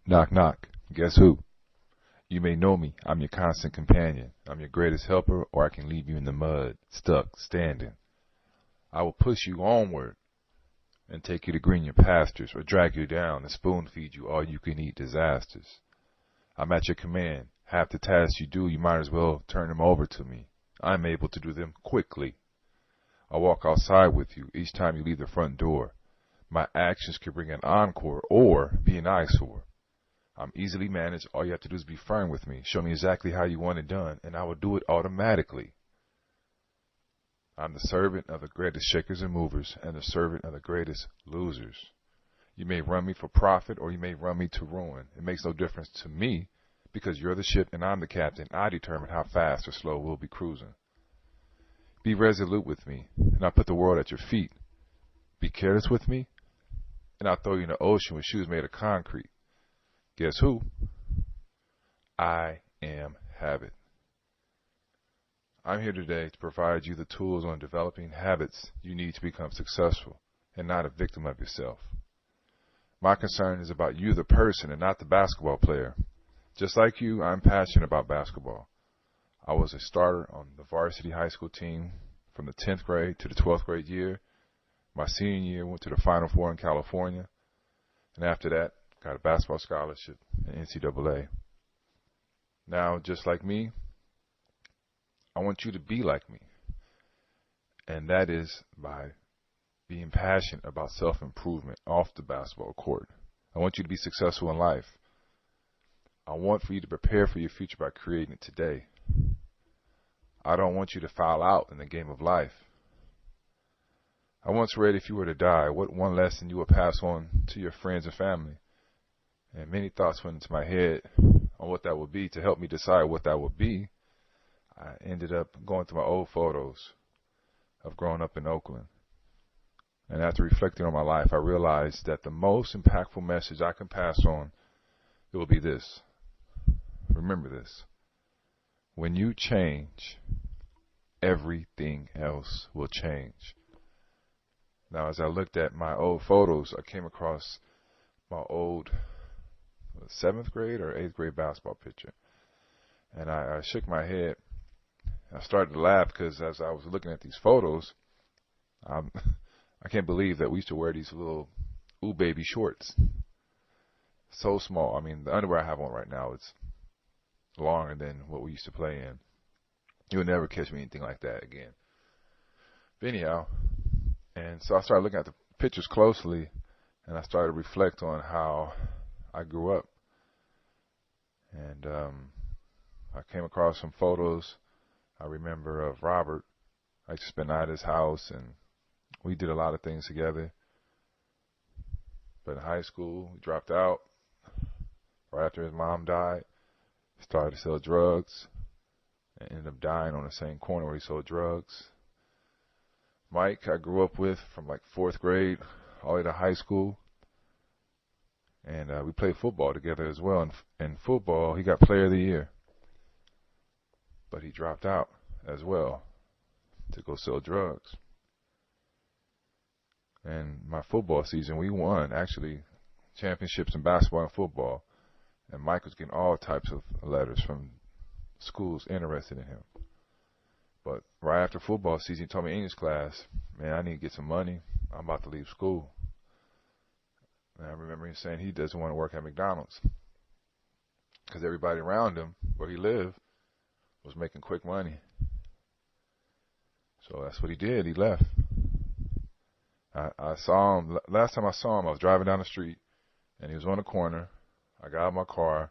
Knock, knock. Guess who? You may know me. I'm your constant companion. I'm your greatest helper, or I can leave you in the mud, stuck, standing. I will push you onward and take you to greener pastures, or drag you down and spoon feed you all you can eat disasters. I'm at your command. Half the tasks you do, you might as well turn them over to me. I'm able to do them quickly. I walk outside with you each time you leave the front door. My actions can bring an encore or be an eyesore. I'm easily managed. All you have to do is be firm with me. Show me exactly how you want it done, and I will do it automatically. I'm the servant of the greatest shakers and movers, and the servant of the greatest losers. You may run me for profit, or you may run me to ruin. It makes no difference to me, because you're the ship and I'm the captain. I determine how fast or slow we'll be cruising. Be resolute with me, and I'll put the world at your feet. Be careless with me, and I'll throw you in the ocean with shoes made of concrete. Guess who? I am habit. I'm here today to provide you the tools on developing habits you need to become successful and not a victim of yourself. My concern is about you, the person, and not the basketball player. Just like you, I'm passionate about basketball. I was a starter on the varsity high school team from the 10th grade to the 12th grade year. My senior year, went to the Final Four in California. And after that, got a basketball scholarship in NCAA. Now, just like me, I want you to be like me. And that is by being passionate about self-improvement off the basketball court. I want you to be successful in life. I want for you to prepare for your future by creating it today. I don't want you to foul out in the game of life. I once read, if you were to die, what one lesson you would pass on to your friends and family? And many thoughts went into my head on what that would be. To help me decide what that would be, I ended up going through my old photos of growing up in Oakland. And after reflecting on my life, I realized that the most impactful message I can pass on, it will be this. Remember this. When you change, everything else will change. Now, as I looked at my old photos, I came across my old 7th grade or 8th grade basketball picture. And I shook my head. I started to laugh because as I was looking at these photos, I can't believe that we used to wear these little ooh baby shorts. So small. I mean, the underwear I have on right now is longer than what we used to play in. You'll never catch me anything like that again. But anyhow, and so I started looking at the pictures closely, and I started to reflect on how I grew up. And I came across some photos. I remember of Robert. I used to spend the night at his house, and we did a lot of things together. But in high school, he dropped out. Right after his mom died, he started to sell drugs and ended up dying on the same corner where he sold drugs. Mike, I grew up with from like 4th grade all the way to high school. And we played football together as well. And in football, he got player of the year. But he dropped out as well to go sell drugs. And my football season, we won actually championships in basketball and football. And Mike was getting all types of letters from schools interested in him. But right after football season, he told me English class, man, I need to get some money. I'm about to leave school. And I remember him saying he doesn't want to work at McDonald's because everybody around him, where he lived, was making quick money. So that's what he did. He left. I saw him, last time I saw him, I was driving down the street, and he was on the corner. I got out of my car,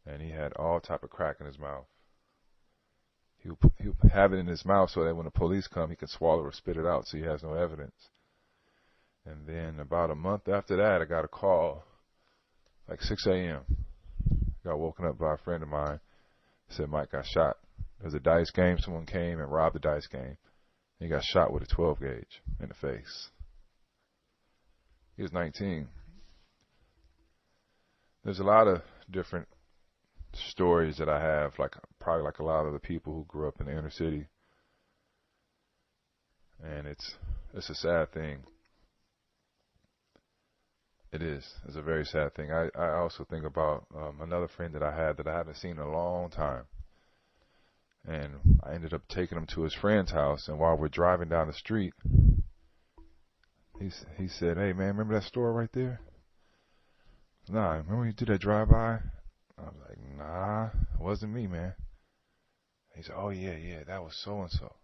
and he had all type of crack in his mouth. He would have it in his mouth so that when the police come, he can swallow or spit it out so he has no evidence. And then about a month after that, I got a call, like 6 a.m. Got woken up by a friend of mine. Said Mike got shot. It was a dice game. Someone came and robbed the dice game. He got shot with a 12 gauge in the face. He was 19. There's a lot of different stories that I have, probably like a lot of the people who grew up in the inner city. And it's a sad thing. It is. It's a very sad thing. I also think about another friend that I had that I haven't seen in a long time. And I ended up taking him to his friend's house. And while we're driving down the street, he said, "Hey, man, remember that store right there?" "Nah, remember when you did that drive-by?" I was like, "Nah, it wasn't me, man." He said, "Oh, yeah, yeah, that was so-and-so."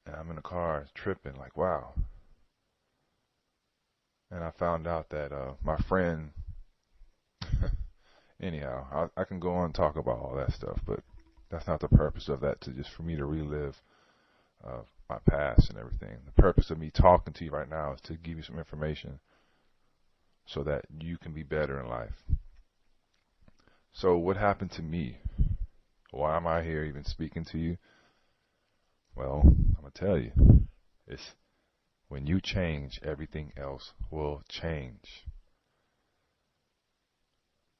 And I'm in the car tripping like, wow. And I found out that my friend, anyhow, I can go on and talk about all that stuff, but that's not the purpose of that, to just for me to relive my past and everything. The purpose of me talking to you right now is to give you some information so that you can be better in life. So what happened to me? Why am I here even speaking to you? Well, I'm going to tell you. It's when you change, everything else will change.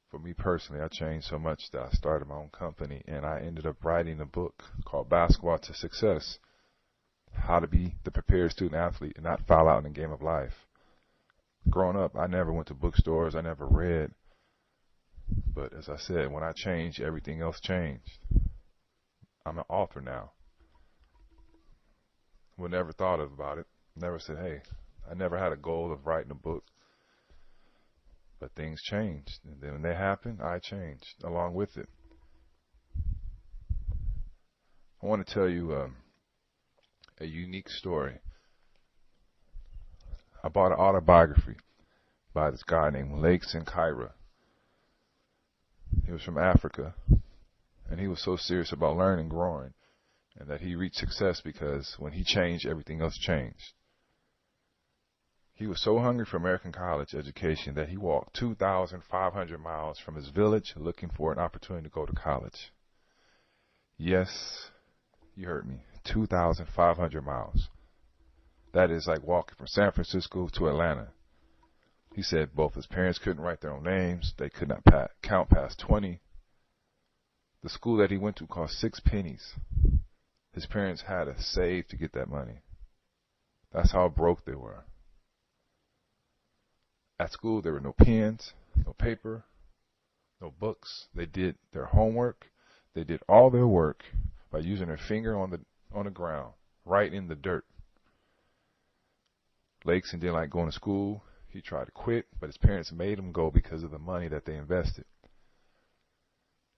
For me personally, I changed so much that I started my own company, and I ended up writing a book called Basketball to Success: How to Be the Prepared Student Athlete and Not Foul Out in the Game of Life. Growing up, I never went to bookstores. I never read. But as I said, when I changed, everything else changed. I'm an author now. Well, never thought about it. Never said, hey, I never had a goal of writing a book. But things changed. And then when they happened, I changed along with it. I want to tell you a unique story. I bought an autobiography by this guy named Lakes and Kyra. He was from Africa, and he was so serious about learning and growing, and that he reached success because when he changed, everything else changed. He was so hungry for American college education that he walked 2,500 miles from his village looking for an opportunity to go to college. Yes, you heard me, 2,500 miles. That is like walking from San Francisco to Atlanta. He said both his parents couldn't write their own names. They could not count past 20. The school that he went to cost 6 pennies. His parents had to save to get that money. That's how broke they were. At school, there were no pens, no paper, no books. They did their homework. They did all their work by using their finger on the ground, right in the dirt. Lakeson didn't like going to school. He tried to quit, but his parents made him go because of the money that they invested.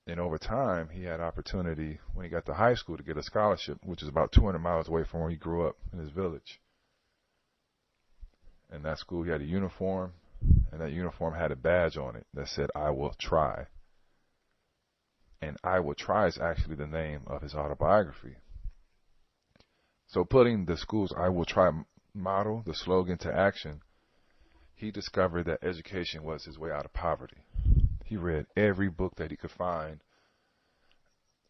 And over time, he had opportunity when he got to high school to get a scholarship, which is about 200 miles away from where he grew up in his village. In that school, he had a uniform, and that uniform had a badge on it that said, "I will try." And "I will try" is actually the name of his autobiography. So putting the school's "I will try" motto, the slogan, to action, he discovered that education was his way out of poverty. He read every book that he could find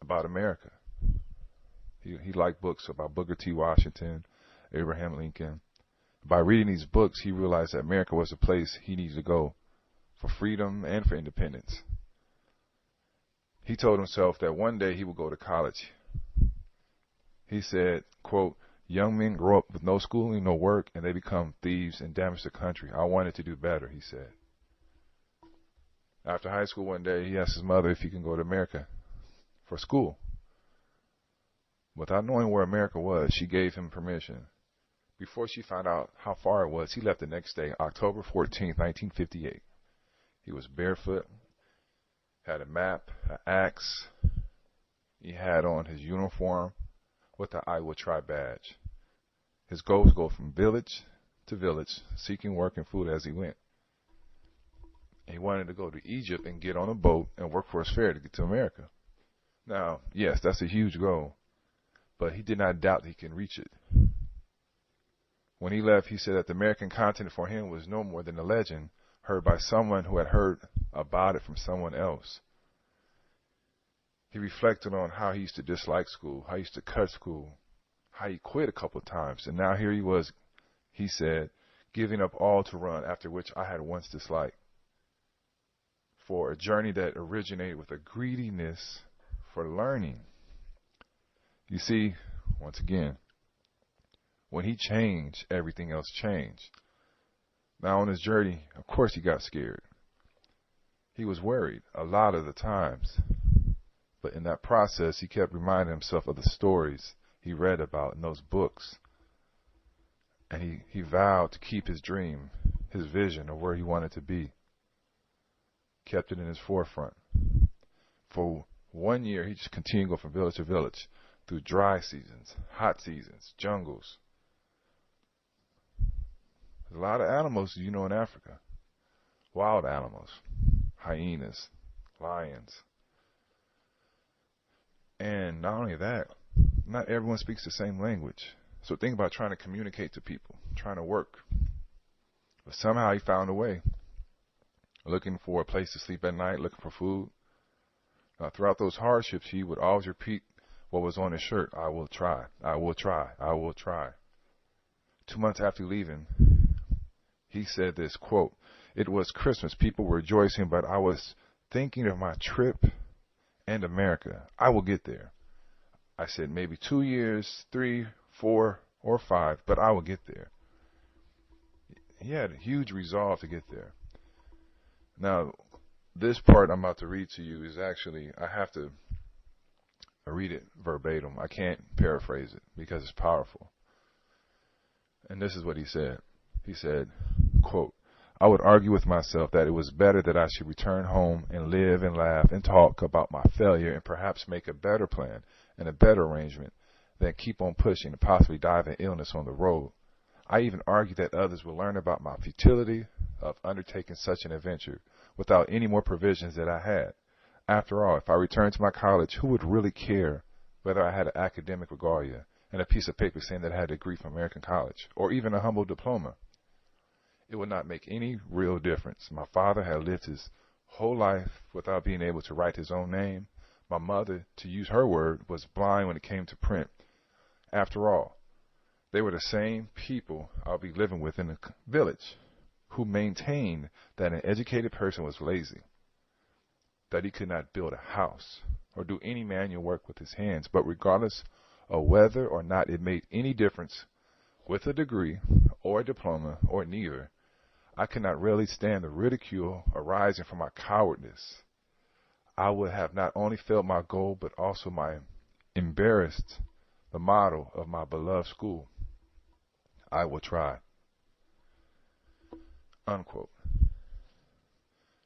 about America. He liked books about Booker T. Washington, Abraham Lincoln. By reading these books, he realized that America was a place he needed to go for freedom and for independence. He told himself that one day he would go to college. He said, quote, "Young men grow up with no schooling, no work, and they become thieves and damage the country. I wanted to do better," he said. After high school one day, he asked his mother if he can go to America for school. Without knowing where America was, she gave him permission. Before she found out how far it was, he left the next day, October 14th, 1958. He was barefoot, had a map, an axe. He had on his uniform with the "I will try" badge. His goal was to go from village to village, seeking work and food as he went. He wanted to go to Egypt and get on a boat and work for his fare to get to America. Now, yes, that's a huge goal, but he did not doubt that he can reach it. When he left, he said that the American continent for him was no more than a legend heard by someone who had heard about it from someone else. He reflected on how he used to dislike school, how he used to cut school, how he quit a couple of times, and now here he was, he said, giving up all to run, after which I had once disliked, for a journey that originated with a greediness for learning. You see, once again, when he changed, everything else changed. Now on his journey, of course he got scared. He was worried a lot of the times. But in that process, he kept reminding himself of the stories he read about in those books. And he vowed to keep his dream, his vision of where he wanted to be. Kept it in his forefront. For 1 year, he just continued to go from village to village through dry seasons, hot seasons, jungles. There's a lot of animals, in Africa. Wild animals, hyenas, lions. And not only that, not everyone speaks the same language. So think about trying to communicate to people, trying to work. But somehow he found a way. Looking for a place to sleep at night, looking for food. Throughout those hardships, he would always repeat what was on his shirt. I will try, I will try, I will try. 2 months after leaving, he said this, quote, "It was Christmas. People were rejoicing, but I was thinking of my trip and America. I will get there. I said maybe 2 years, 3, 4, or 5, but I will get there." He had a huge resolve to get there. Now, this part I'm about to read to you is actually, I have to read it verbatim. I can't paraphrase it because it's powerful. And this is what he said. He said, quote, "I would argue with myself that it was better that I should return home and live and laugh and talk about my failure and perhaps make a better plan and a better arrangement than keep on pushing and possibly die of an illness on the road. I even argued that others will learn about my futility of undertaking such an adventure without any more provisions that I had. After all, if I returned to my college, who would really care whether I had an academic regalia and a piece of paper saying that I had a degree from American college, or even a humble diploma? It would not make any real difference. My father had lived his whole life without being able to write his own name. My mother, to use her word, was blind when it came to print. After all, they were the same people I'll be living with in the village who maintained that an educated person was lazy, that he could not build a house or do any manual work with his hands. But regardless of whether or not it made any difference with a degree or a diploma or neither, I could not really stand the ridicule arising from my cowardice. I would have not only failed my goal, but also embarrassed the model of my beloved school. I will try." Unquote.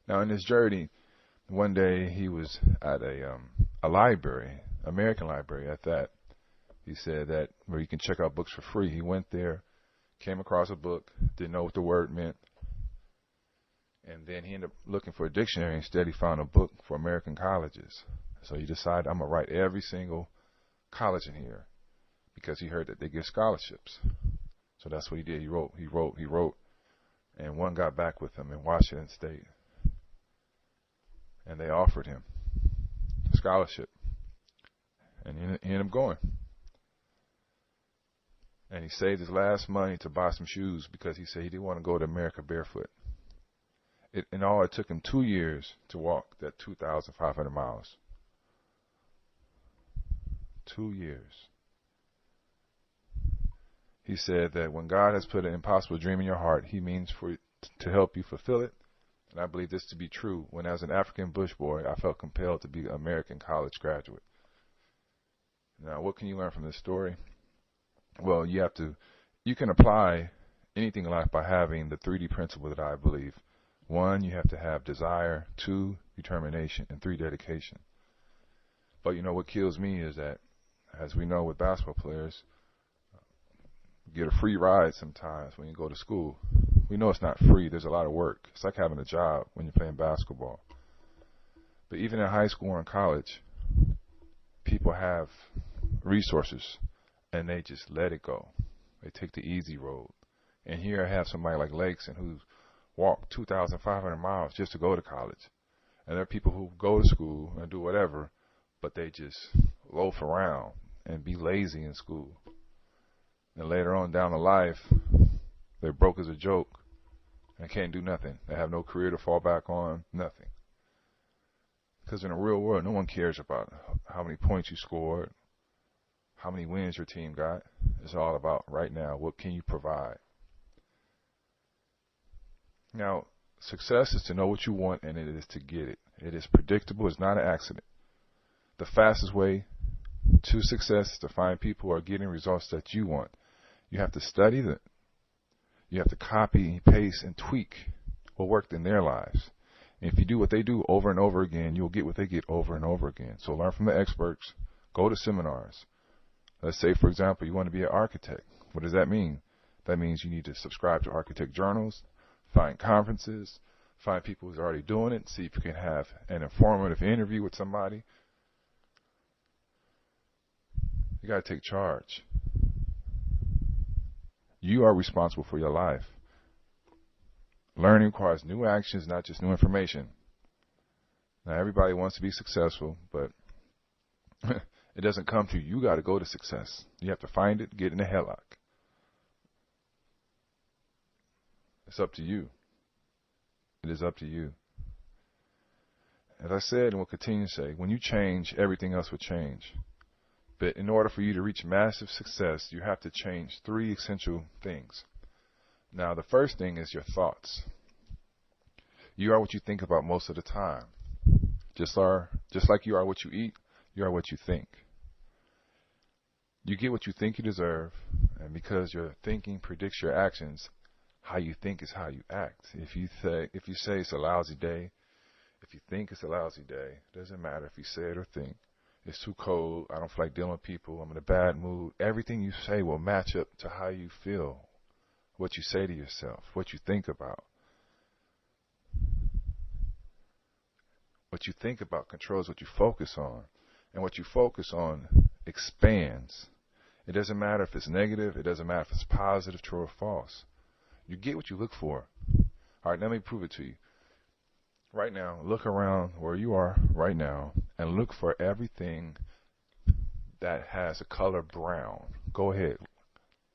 Now, in his journey, one day he was at a library, American library at that. He said that where you can check out books for free. He went there, came across a book, didn't know what the word meant, and then he ended up looking for a dictionary. Instead, he found a book for American colleges. So he decided, I'm going to write every single college in here, because he heard that they give scholarships. So that's what he did. He wrote, and one got back with him in Washington State, and they offered him a scholarship, and he ended up going. And he saved his last money to buy some shoes because he said he didn't want to go to America barefoot. In all, it took him 2 years to walk that 2,500 miles. 2 years. He said that when God has put an impossible dream in your heart, He means to help you fulfill it. And I believe this to be true. When as an African bush boy, I felt compelled to be an American college graduate. Now, what can you learn from this story? Well, you can apply anything in life by having the 3D principle that I believe. 1, you have to have desire. 2, determination. And 3, dedication. But what kills me is that, as we know with basketball players, you get a free ride sometimes when you go to school. We know it's not free. There's a lot of work. It's like having a job when you're playing basketball. But even in high school or in college, people have resources, and they just let it go. They take the easy road. And here I have somebody like Lakeson who's walked 2,500 miles just to go to college. And there are people who go to school and do whatever, but they just loaf around and be lazy in school. And later on down the life, they're broke as a joke and can't do nothing. They have no career to fall back on, nothing. Because in the real world, no one cares about how many points you scored, how many wins your team got. It's all about right now, what can you provide? Now, success is to know what you want, and it is to get it. It is predictable. It's not an accident. The fastest way to success is to find people who are getting results that you want. You have to study them. You have to copy, paste, and tweak what worked in their lives. And if you do what they do over and over again, you'll get what they get over and over again. So learn from the experts. Go to seminars. Let's say, for example, you want to be an architect. What does that mean? That means you need to subscribe to architect journals, find conferences, find people who's already doing it, see if you can have an informative interview with somebody. You got to take charge. You are responsible for your life. Learning requires new actions, not just new information. Now, everybody wants to be successful, but it doesn't come to you. You got to go to success. You have to find it, get in a headlock. It's up to you. It is up to you. As I said and will continue to say, when you change, everything else will change. But in order for you to reach massive success, you have to change 3 essential things. Now, the first thing is your thoughts. You are what you think about most of the time. Just like you are what you eat, you are what you think. You get what you think you deserve, and because your thinking predicts your actions, how you think is how you act. If you say it's a lousy day, if you think it's a lousy day, it doesn't matter if you say it or think. It's too cold, I don't feel like dealing with people, I'm in a bad mood. Everything you say will match up to how you feel, what you say to yourself, what you think about. What you think about controls what you focus on. And what you focus on expands. It doesn't matter if it's negative, it doesn't matter if it's positive, true or false. You get what you look for. All right, let me prove it to you. Right now, look around where you are right now and look for everything that has a color brown. Go ahead.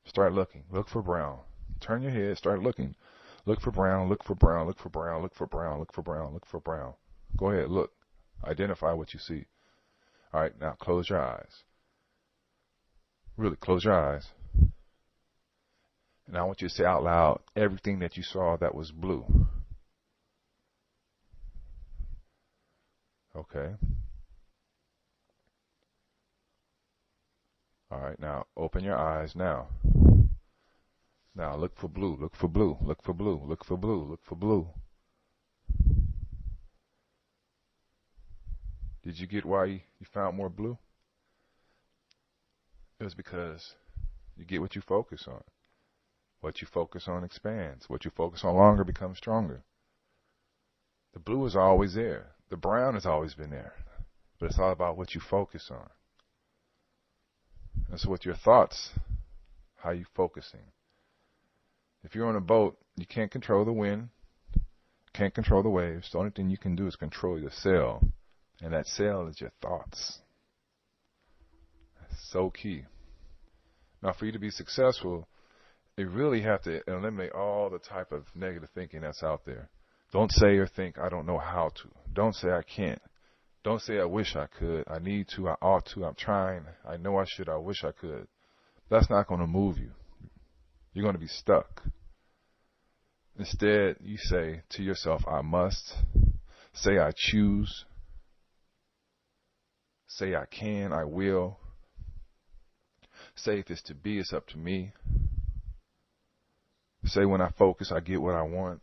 Start looking. Look for brown. Turn your head. Start looking. Look for brown. Look for brown. Look for brown. Look for brown. Look for brown. Look for brown. Go ahead. Look. Identify what you see. All right. Now close your eyes. Really, close your eyes. And I want you to say out loud everything that you saw that was blue. Okay. All right. Now open your eyes now. Now look for blue. Look for blue. Look for blue. Look for blue. Look for blue. Did you get why you found more blue? It was because you get what you focus on. What you focus on expands. What you focus on longer becomes stronger. The blue is always there. The brown has always been there. But it's all about what you focus on. And so with your thoughts, how are you focusing? If you're on a boat, you can't control the wind, can't control the waves. The only thing you can do is control your sail. And that sail is your thoughts. That's so key. Now, for you to be successful, you really have to eliminate all the type of negative thinking that's out there. Don't say or think, I don't know how to. Don't say I can't. Don't say I wish I could. I need to. I ought to. I'm trying. I know I should. I wish I could. That's not going to move you. You're going to be stuck. Instead, you say to yourself, I must. Say I choose. Say I can. I will. Say if it's to be, it's up to me. Say when I focus, I get what I want.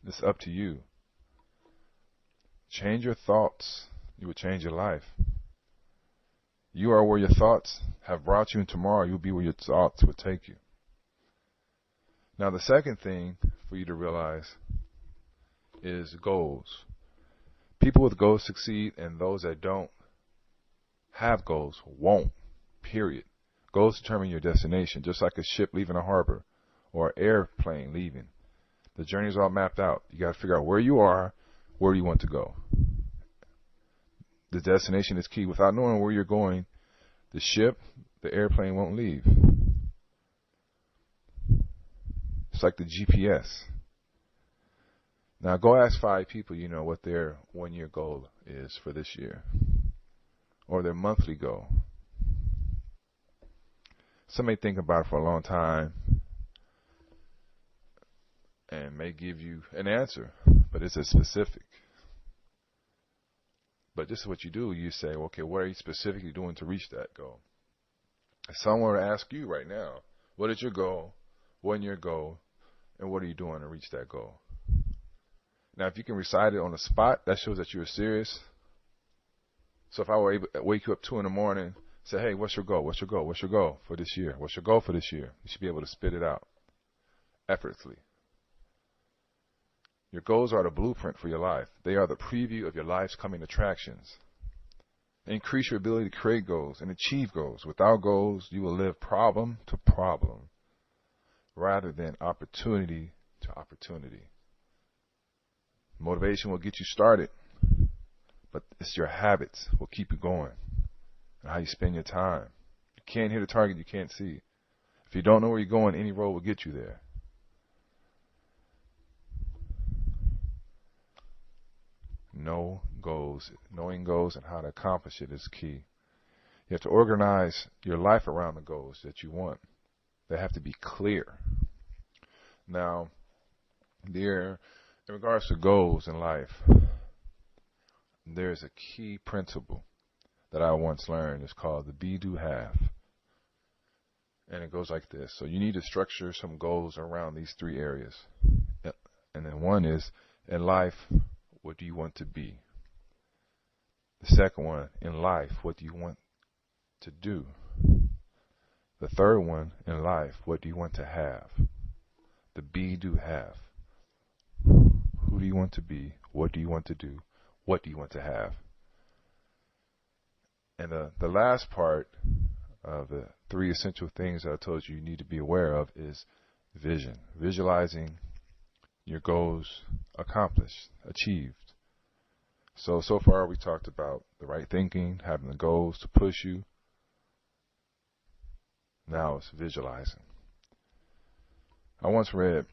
It's up to you. Change your thoughts. You will change your life. You are where your thoughts have brought you, and tomorrow you'll be where your thoughts will take you. Now, the second thing for you to realize is goals. People with goals succeed, and those that don't have goals won't, period. Goals determine your destination, just like a ship leaving a harbor or an airplane leaving. The journey is all mapped out. You got to figure out where you are, where you want to go. The destination is key. Without knowing where you're going, the ship, the airplane won't leave. It's like the GPS. Now go ask 5 people you know what their 1-year goal is for this year, or their monthly goal. Some may think about it for a long time. and may give you an answer, but it's a specific. But this is what you do. You say, okay, what are you specifically doing to reach that goal? If someone were to ask you right now, what is your goal? What's your goal? And what are you doing to reach that goal? Now, if you can recite it on the spot, that shows that you're serious. So if I were able to wake you up 2 a.m, say, hey, what's your goal? What's your goal? What's your goal for this year? What's your goal for this year? You should be able to spit it out effortlessly. Your goals are the blueprint for your life. They are the preview of your life's coming attractions. Increase your ability to create goals and achieve goals. Without goals, you will live problem to problem rather than opportunity to opportunity. Motivation will get you started, but it's your habits will keep you going and how you spend your time. You can't hit a target you can't see. If you don't know where you're going, any road will get you there. Knowing goals and how to accomplish it is key. You have to organize your life around the goals that you want. They have to be clear. Now, in regards to goals in life, there's a key principle that I once learned. It's called the be, do, have. And it goes like this. So you need to structure some goals around these 3 areas. And then one is, in life, what do you want to be? The second one, in life, what do you want to do? The third one, in life, what do you want to have? The be, do, have. Who do you want to be? What do you want to do? What do you want to have? And the last part of the 3 essential things that I told you need to be aware of is vision. Visualizing your goals accomplished, achieved. So far we talked about the right thinking, having the goals to push you. Now it's visualizing. I once read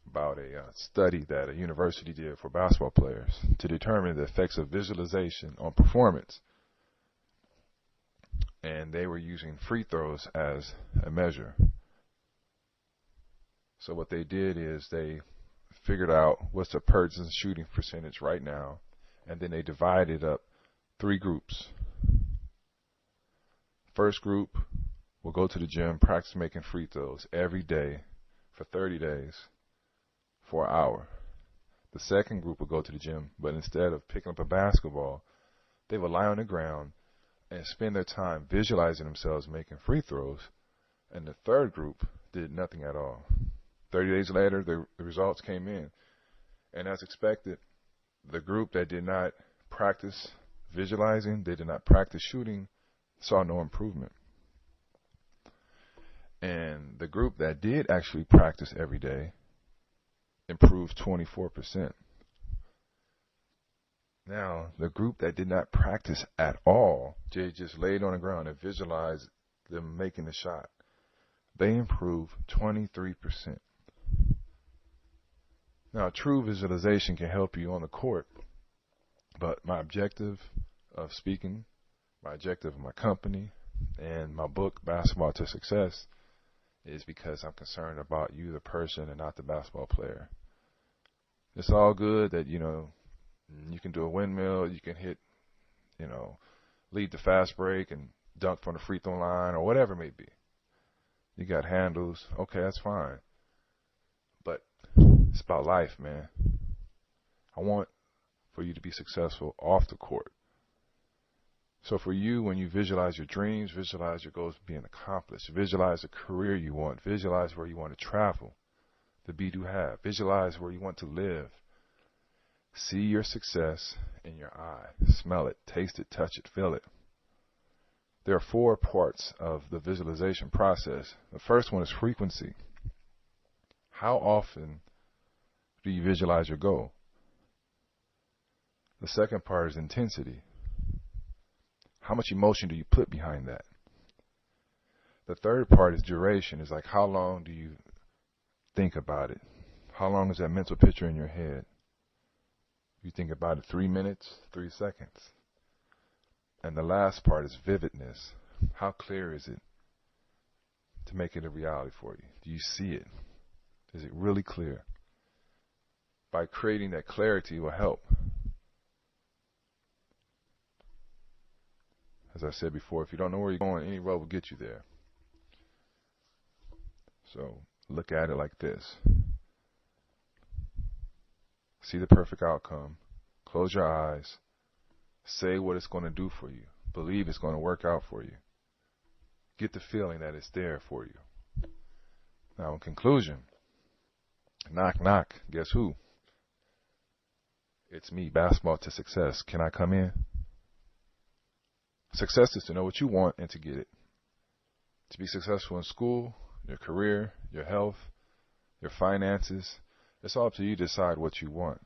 about a study that a university did for basketball players to determine the effects of visualization on performance. And they were using free throws as a measure. So what they did is they figured out what's the person's shooting percentage right now, and then they divided up 3 groups. First group will go to the gym, practice making free throws every day for 30 days for an hour. The second group will go to the gym, but instead of picking up a basketball, they will lie on the ground and spend their time visualizing themselves making free throws. And the third group did nothing at all. 30 days later, the results came in. And as expected, the group that did not practice visualizing, they did not practice shooting, saw no improvement. And the group that did actually practice every day improved 24%. Now, the group that did not practice at all, they just laid on the ground and visualized them making the shot, they improved 23%. Now, true visualization can help you on the court, but my objective of speaking, my objective of my company, and my book, Basketball to Success, is because I'm concerned about you, the person, and not the basketball player. It's all good that, you can do a windmill, you can hit, lead the fast break and dunk from the free throw line or whatever it may be. You got handles. Okay, that's fine. But it's about life, man. I want for you to be successful off the court. So for you, when you visualize your dreams, visualize your goals being accomplished, visualize the career you want, visualize where you want to travel, the be, do, have, visualize where you want to live. See your success in your eye. Smell it, taste it, touch it, feel it. There are 4 parts of the visualization process. The first one is frequency. How often do you visualize your goal? The second part is intensity. How much emotion do you put behind that? The third part is duration. It's like, how long do you think about it? How long is that mental picture in your head? You think about it 3 minutes, 3 seconds. And the last part is vividness. How clear is it to make it a reality for you? Do you see it? Is it really clear? by creating that clarity will help. As I said before, if you don't know where you're going, any road will get you there. So look at it like this. See the perfect outcome. Close your eyes. Say what it's going to do for you. Believe it's going to work out for you. Get the feeling that it's there for you. Now, in conclusion, knock, knock. Guess who? It's me, Basketball to Success. Can I come in? Success is to know what you want and to get it. To be successful in school, your career, your health, your finances, it's all up to you to decide what you want.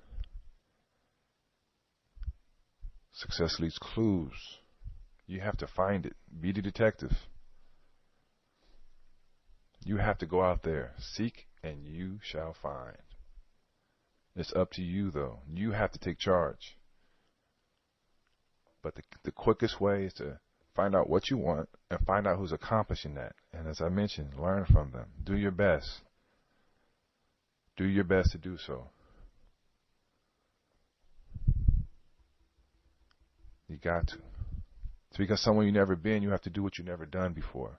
Success leaves clues. You have to find it. Be the detective. You have to go out there. Seek and you shall find. It's up to you, though. You have to take charge. But the quickest way is to find out what you want and find out who's accomplishing that. And as I mentioned, learn from them. Do your best. Do your best to do so. You got to. To become someone you've never been, you have to do what you've never done before.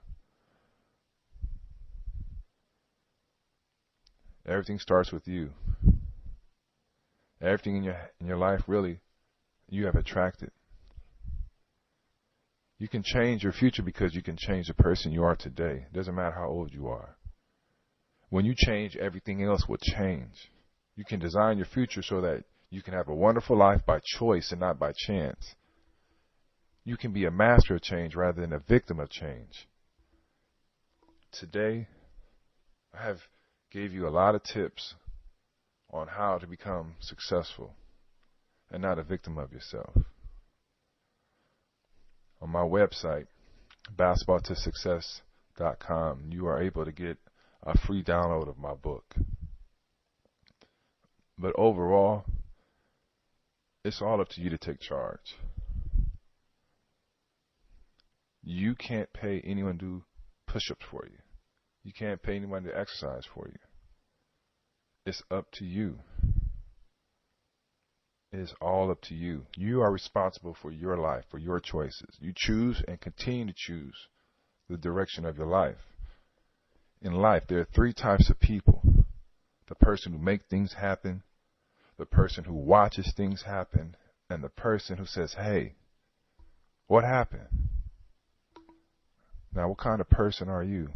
Everything starts with you. Everything in your life, really, you have attracted. You can change your future because you can change the person you are today. It doesn't matter how old you are. When you change, everything else will change. You can design your future so that you can have a wonderful life by choice and not by chance. You can be a master of change rather than a victim of change. Today, I have gave you a lot of tips on how to become successful and not a victim of yourself. On my website, basketballtosuccess.com, you are able to get a free download of my book. But overall, it's all up to you to take charge. You can't pay anyone to do push-ups for you. You can't pay anyone to exercise for you. It's up to you. It is all up to you. You are responsible for your life, for your choices. You choose and continue to choose the direction of your life. In life, there are three types of people. The person who makes things happen, the person who watches things happen, and the person who says, hey, what happened? Now, what kind of person are you?